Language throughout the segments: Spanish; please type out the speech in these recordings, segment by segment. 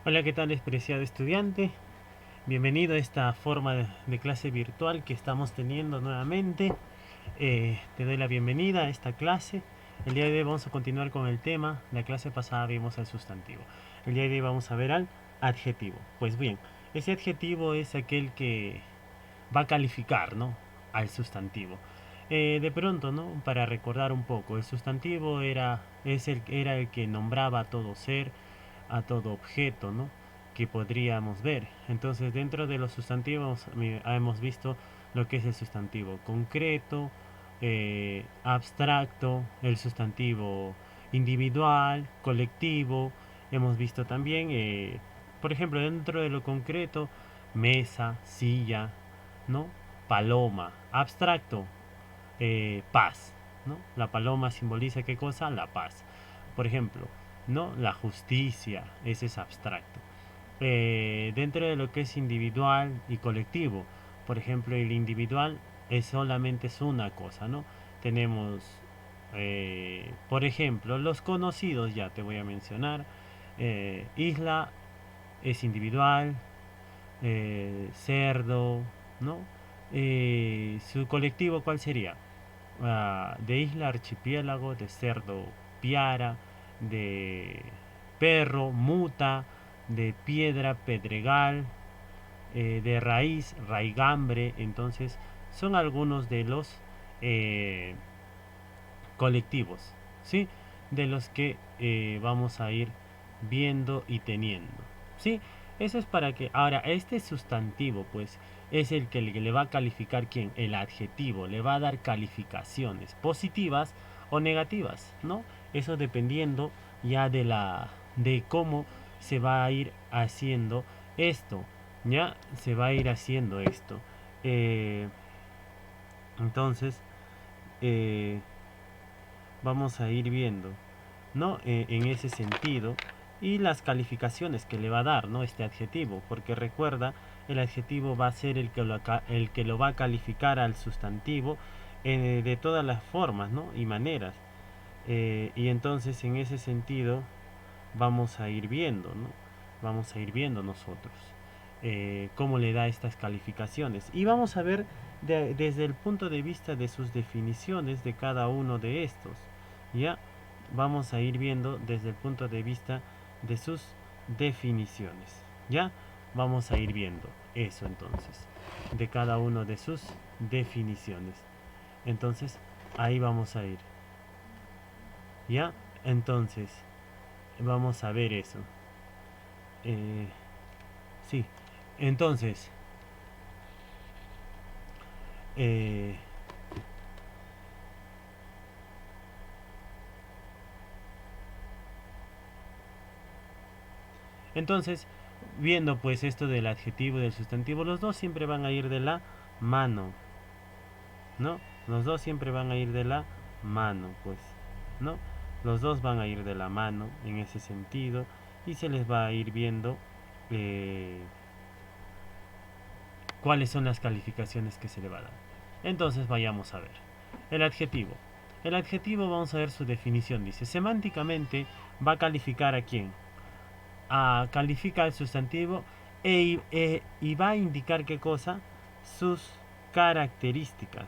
Hola, ¿qué tal, despreciado estudiante? Bienvenido a esta forma de clase virtual que estamos teniendo nuevamente. Te doy la bienvenida a esta clase. El día de hoy vamos a continuar con el tema. La clase pasada vimos el sustantivo. El día de hoy vamos a ver al adjetivo. Pues bien, ese adjetivo es aquel que va a calificar, ¿no?, al sustantivo. De pronto, ¿no?, para recordar un poco, el sustantivo era el que nombraba a todo ser, a todo objeto, ¿no?, que podríamos ver. Entonces, dentro de los sustantivos hemos visto lo que es el sustantivo concreto, abstracto, el sustantivo individual, colectivo. Hemos visto también, por ejemplo, dentro de lo concreto, mesa, silla, ¿no? Paloma, abstracto, paz, ¿no? La paloma simboliza qué cosa, la paz. Por ejemplo, ¿no? La justicia, ese es abstracto. Dentro de lo que es individual y colectivo, por ejemplo, el individual solamente es una cosa, ¿no? Tenemos, por ejemplo, los conocidos, ya te voy a mencionar. Isla es individual, cerdo, ¿no? Su colectivo, ¿cuál sería? De isla, archipiélago; de cerdo, piara; de perro, muta; de piedra, pedregal; de raíz, raigambre. Entonces, son algunos de los eh, colectivos, ¿sí?, de los que vamos a ir viendo y teniendo, ¿sí? Eso es para que ahora este sustantivo, pues, es el que le va a calificar. ¿Quién? El adjetivo le va a dar calificaciones positivas o negativas, ¿no? Eso dependiendo ya de cómo se va a ir haciendo esto. Ya se va a ir haciendo esto. Eh, entonces, eh, vamos a ir viendo, ¿no? En ese sentido, y las calificaciones que le va a dar, ¿no?, este adjetivo, porque recuerda, el adjetivo va a ser el que lo va a calificar al sustantivo, de todas las formas, ¿no?, y maneras. Y entonces, en ese sentido, vamos a ir viendo, ¿no? Vamos a ir viendo nosotros cómo le da estas calificaciones. Y vamos a ver desde el punto de vista de sus definiciones de cada uno de estos. ¿Ya? Vamos a ir viendo desde el punto de vista de sus definiciones. ¿Ya? Vamos a ir viendo eso entonces, de cada uno de sus definiciones. Entonces, ahí vamos a ir. ¿Ya? Entonces, vamos a ver eso. Eh, sí, entonces, eh, entonces, viendo pues esto del adjetivo y del sustantivo, los dos siempre van a ir de la mano, ¿no? Los dos siempre van a ir de la mano, pues, ¿no? Los dos van a ir de la mano en ese sentido, y se les va a ir viendo eh, cuáles son las calificaciones que se le va a dar. Entonces, vayamos a ver. El adjetivo. El adjetivo, vamos a ver su definición. Dice, semánticamente va a calificar a quién. Califica al sustantivo y va a indicar qué cosa, sus características.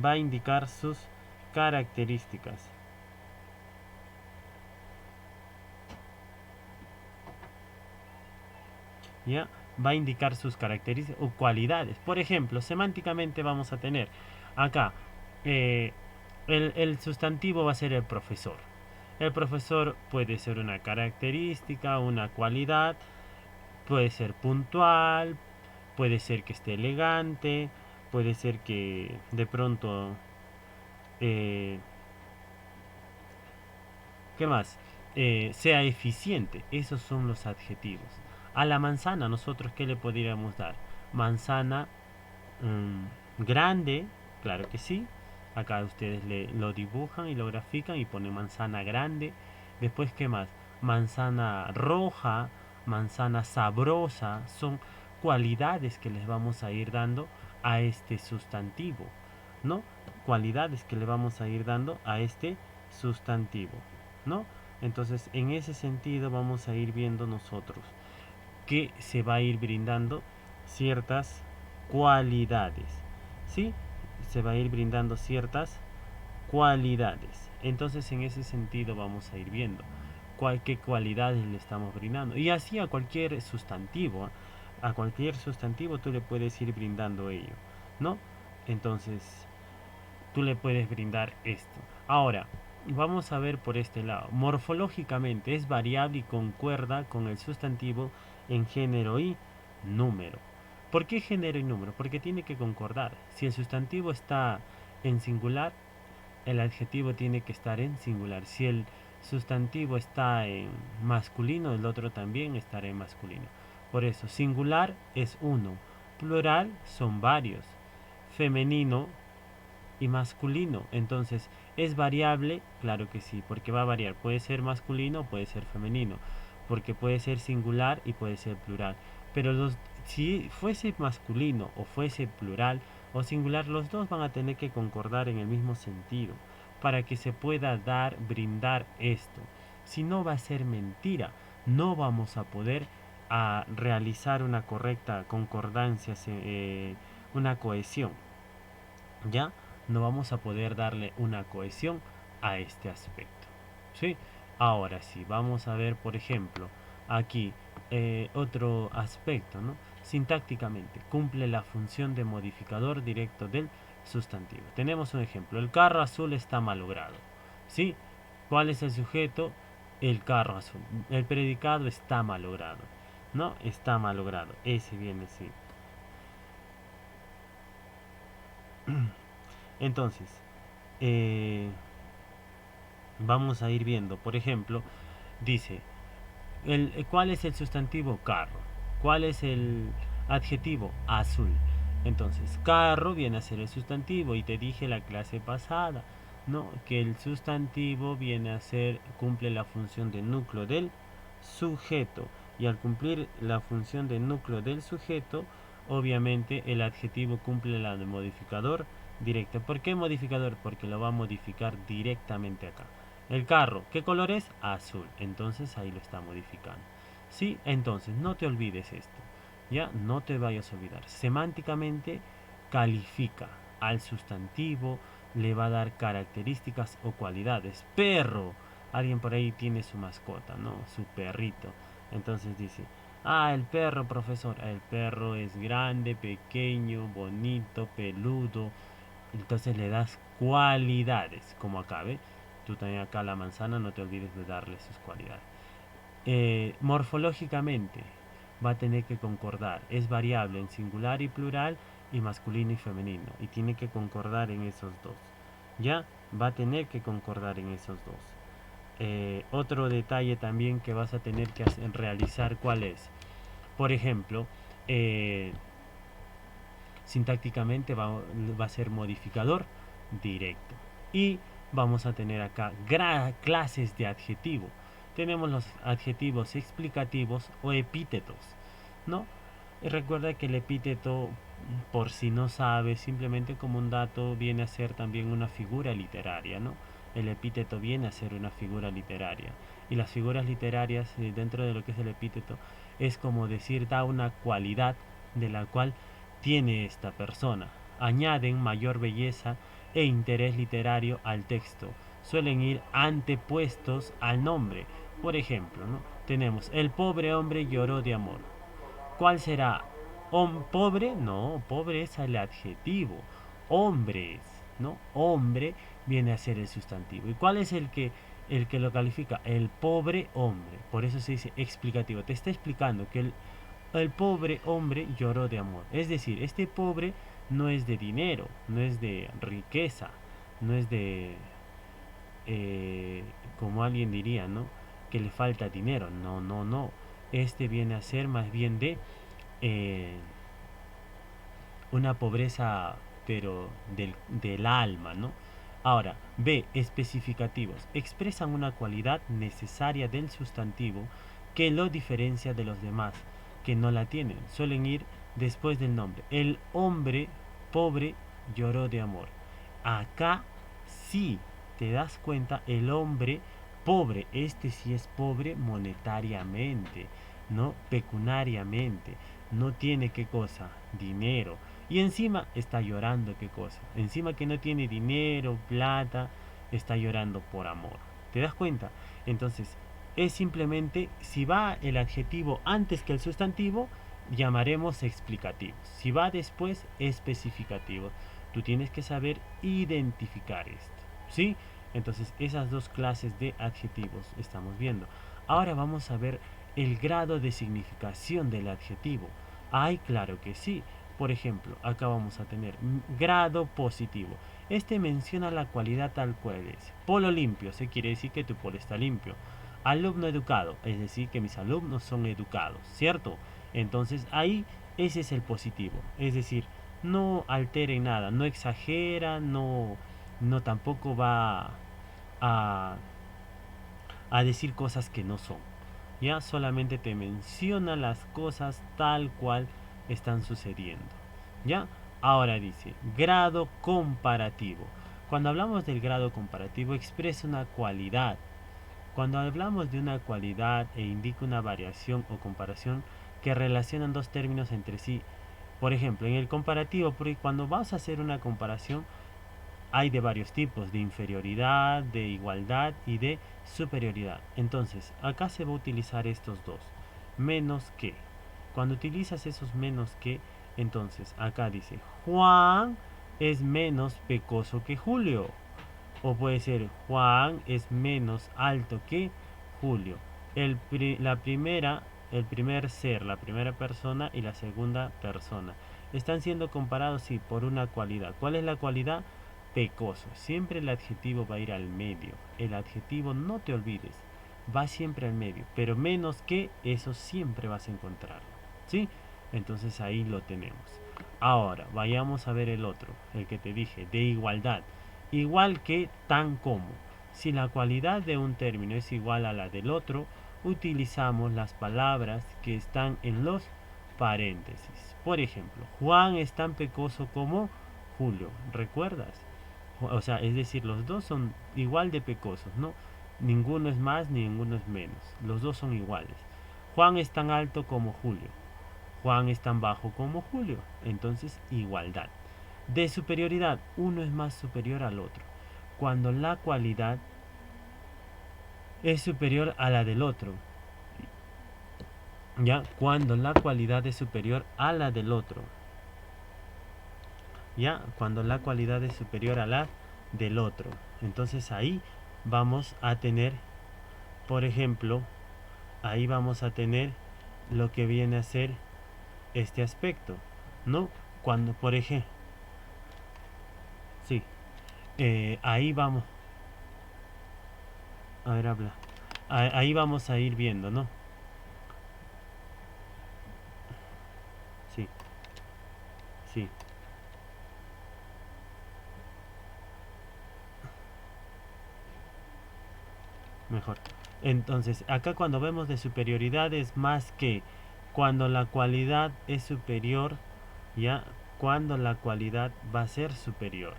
Va a indicar sus características. ¿Ya? Va a indicar sus características o cualidades. Por ejemplo, semánticamente vamos a tener acá, eh, el sustantivo va a ser el profesor. El profesor puede ser una característica, una cualidad, puede ser puntual, puede ser que esté elegante, puede ser que de pronto, eh, ¿qué más? Sea eficiente. Esos son los adjetivos. A la manzana, nosotros, ¿qué le podríamos dar? Manzana grande, claro que sí. Acá ustedes lo dibujan y lo grafican y ponen manzana grande. Después, ¿qué más? Manzana roja, manzana sabrosa. Son cualidades que les vamos a ir dando a este sustantivo, ¿no? Cualidades que le vamos a ir dando a este sustantivo, ¿no? Entonces, en ese sentido vamos a ir viendo nosotros. que se va a ir brindando ciertas cualidades, ¿sí? Se va a ir brindando ciertas cualidades. Entonces en ese sentido vamos a ir viendo qué cualidades le estamos brindando. Y así a cualquier sustantivo, a cualquier sustantivo tú le puedes ir brindando ello, ¿no? Entonces tú le puedes brindar esto. Ahora, vamos a ver por este lado. Morfológicamente es variable y concuerda con el sustantivo en género y número. ¿Por qué género y número? Porque tiene que concordar. Si el sustantivo está en singular, el adjetivo tiene que estar en singular. Si el sustantivo está en masculino, el otro también estará en masculino. Por eso, singular es uno, plural son varios, femenino y masculino. Entonces, ¿es variable? Claro que sí, porque va a variar. Puede ser masculino o puede ser femenino, porque puede ser singular y puede ser plural. Pero si fuese masculino o fuese plural o singular, los dos van a tener que concordar en el mismo sentido para que se pueda brindar esto. Si no, va a ser mentira. No vamos a poder realizar una correcta concordancia, una cohesión. ¿Ya? No vamos a poder darle una cohesión a este aspecto. ¿Sí? Ahora sí, vamos a ver, por ejemplo, aquí otro aspecto, ¿no? Sintácticamente, cumple la función de modificador directo del sustantivo. Tenemos un ejemplo, el carro azul está malogrado. ¿Sí? ¿Cuál es el sujeto? El carro azul. El predicado está malogrado. ¿No? Está malogrado. Ese viene así. Entonces, eh, vamos a ir viendo, por ejemplo, dice, ¿cuál es el sustantivo? Carro. ¿Cuál es el adjetivo? Azul. Entonces, carro viene a ser el sustantivo y te dije la clase pasada, ¿no? Que el sustantivo viene a ser, cumple la función de núcleo del sujeto y al cumplir la función de núcleo del sujeto, obviamente el adjetivo cumple la de modificador directo. ¿Por qué modificador? Porque lo va a modificar directamente acá. El carro, ¿qué color es? Azul. Entonces ahí lo está modificando. ¿Sí? Entonces no te olvides esto. Ya, no te vayas a olvidar. Semánticamente califica al sustantivo, le va a dar características o cualidades. Perro. Alguien por ahí tiene su mascota, ¿no? Su perrito. Entonces dice, el perro, profesor. El perro es grande, pequeño, bonito, peludo. Entonces le das cualidades, como acá, ¿ve? Tú también acá la manzana, no te olvides de darle sus cualidades. Morfológicamente va a tener que concordar. Es variable en singular y plural y masculino y femenino. Y tiene que concordar en esos dos. ¿Ya? Va a tener que concordar en esos dos. Otro detalle también que vas a tener que realizar, ¿cuál es? Por ejemplo, sintácticamente va a ser modificador directo. Y vamos a tener acá clases de adjetivo. Tenemos los adjetivos explicativos o epítetos, ¿no? Y recuerda que el epíteto, por si no sabes, simplemente como un dato, viene a ser también una figura literaria, ¿no? El epíteto viene a ser una figura literaria. Y las figuras literarias, dentro de lo que es el epíteto, es como decir, da una cualidad de la cual tiene esta persona. Añaden mayor belleza e interés literario al texto. Suelen ir antepuestos al nombre. Por ejemplo, ¿no? Tenemos el pobre hombre lloró de amor. ¿Cuál será? ¿Pobre? No, pobre es el adjetivo. Hombres, ¿no? Hombre viene a ser el sustantivo. ¿Y cuál es el que lo califica? El pobre hombre. Por eso se dice explicativo. Te está explicando que el pobre hombre lloró de amor. Es decir, este pobre no es de dinero, no es de riqueza, no es de, como alguien diría, ¿no? Que le falta dinero. No, no, no. Este viene a ser más bien de eh, una pobreza, pero del alma, ¿no? Ahora, B, especificativos. Expresan una cualidad necesaria del sustantivo que lo diferencia de los demás, que no la tienen. Suelen ir después del nombre. El hombre pobre lloró de amor. Acá sí te das cuenta, el hombre pobre, este sí es pobre monetariamente. ¿no? Pecuniariamente. No tiene qué cosa, dinero. Y encima está llorando qué cosa. Encima que no tiene dinero, plata, está llorando por amor. ¿Te das cuenta? Entonces, es simplemente, si va el adjetivo antes que el sustantivo, llamaremos explicativo. Si va después, especificativo. Tú tienes que saber identificar esto. ¿Sí? Entonces, esas dos clases de adjetivos estamos viendo. Ahora vamos a ver el grado de significación del adjetivo. Ay, claro que sí. Por ejemplo, acá vamos a tener grado positivo. Este menciona la cualidad tal cual es. Polo limpio, se quiere decir que tu polo está limpio. Alumno educado, es decir, que mis alumnos son educados, ¿cierto? Entonces ahí ese es el positivo. Es decir, no altera en nada, no exagera, no tampoco va a, a decir cosas que no son. Ya solamente te menciona las cosas tal cual están sucediendo. ¿Ya? Ahora dice, grado comparativo. Cuando hablamos del grado comparativo expresa una cualidad. Cuando hablamos de una cualidad e indica una variación o comparación que relacionan dos términos entre sí. Por ejemplo, en el comparativo, porque cuando vas a hacer una comparación, hay de varios tipos, de inferioridad, de igualdad y de superioridad. Entonces, acá se va a utilizar estos dos. Menos que. Cuando utilizas esos menos que, entonces acá dice, Juan es menos pecoso que Julio. O puede ser, Juan es menos alto que Julio. La primera, el primer ser, la primera persona y la segunda persona. Están siendo comparados, sí, por una cualidad. ¿Cuál es la cualidad? Pecoso. Siempre el adjetivo va a ir al medio. El adjetivo, no te olvides, va siempre al medio. Pero menos que, eso siempre vas a encontrarlo. ¿Sí? Entonces ahí lo tenemos. Ahora, vayamos a ver el otro, el que te dije, de igualdad. Igual que tan como. Si la cualidad de un término es igual a la del otro, utilizamos las palabras que están en los paréntesis. Por ejemplo, Juan es tan pecoso como Julio. ¿Recuerdas? O sea, es decir, los dos son igual de pecosos, ¿no? Ninguno es más ni ninguno es menos. Los dos son iguales. Juan es tan alto como Julio. Juan es tan bajo como Julio. Entonces, igualdad. De superioridad, uno es más superior al otro. Cuando la cualidad es superior a la del otro. ¿Ya? Cuando la cualidad es superior a la del otro. ¿Ya? Cuando la cualidad es superior a la del otro. Entonces ahí vamos a tener, por ejemplo, ahí vamos a tener lo que viene a ser este aspecto, ¿no? Cuando, por ejemplo, sí, ahí vamos, a ver, habla. Ahí vamos a ir viendo, ¿no? Sí, sí, mejor. Entonces, acá cuando vemos de superioridad es más que cuando la cualidad es superior, ya, cuando la cualidad va a ser superior,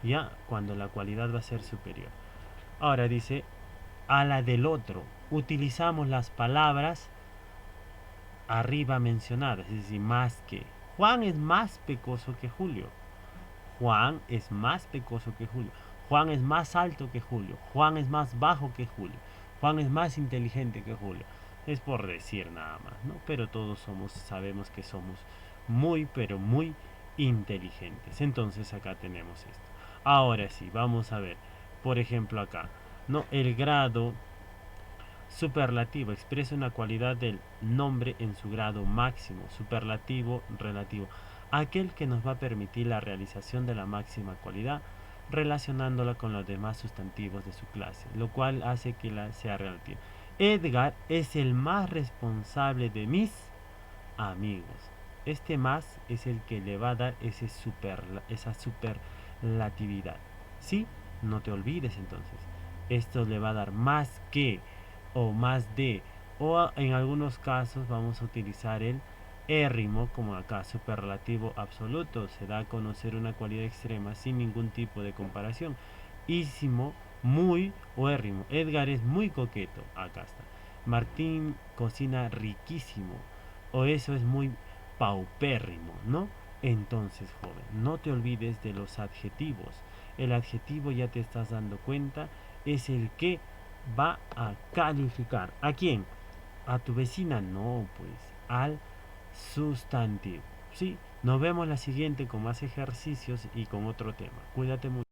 ya, cuando la cualidad va a ser superior. Ahora dice, a la del otro, utilizamos las palabras arriba mencionadas, es decir, más que. Juan es más pecoso que Julio. Juan es más pecoso que Julio. Juan es más alto que Julio. Juan es más bajo que Julio. Juan es más inteligente que Julio. Es por decir nada más, ¿no? Pero todos sabemos que somos muy, pero muy inteligentes. Entonces acá tenemos esto. Ahora sí, vamos a ver. Por ejemplo acá, ¿no? El grado superlativo expresa una cualidad del nombre en su grado máximo. Superlativo, relativo. Aquel que nos va a permitir la realización de la máxima cualidad relacionándola con los demás sustantivos de su clase, lo cual hace que la sea relativa. Edgar es el más responsable de mis amigos. Este más es el que le va a dar esa superlatividad. ¿Sí? No te olvides entonces. Esto le va a dar más que o más de, o en algunos casos vamos a utilizar el érrimo, como acá, superlativo absoluto, se da a conocer una cualidad extrema sin ningún tipo de comparación. Ísimo, muy o érrimo. Edgar es muy coqueto, acá está. Martín cocina riquísimo, o eso es muy paupérrimo, ¿no? Entonces, joven, no te olvides de los adjetivos. El adjetivo, ya te estás dando cuenta, es el que va a calificar. ¿A quién? A tu vecina, no, pues al sustantivo. Sí, nos vemos la siguiente con más ejercicios y con otro tema. Cuídate mucho.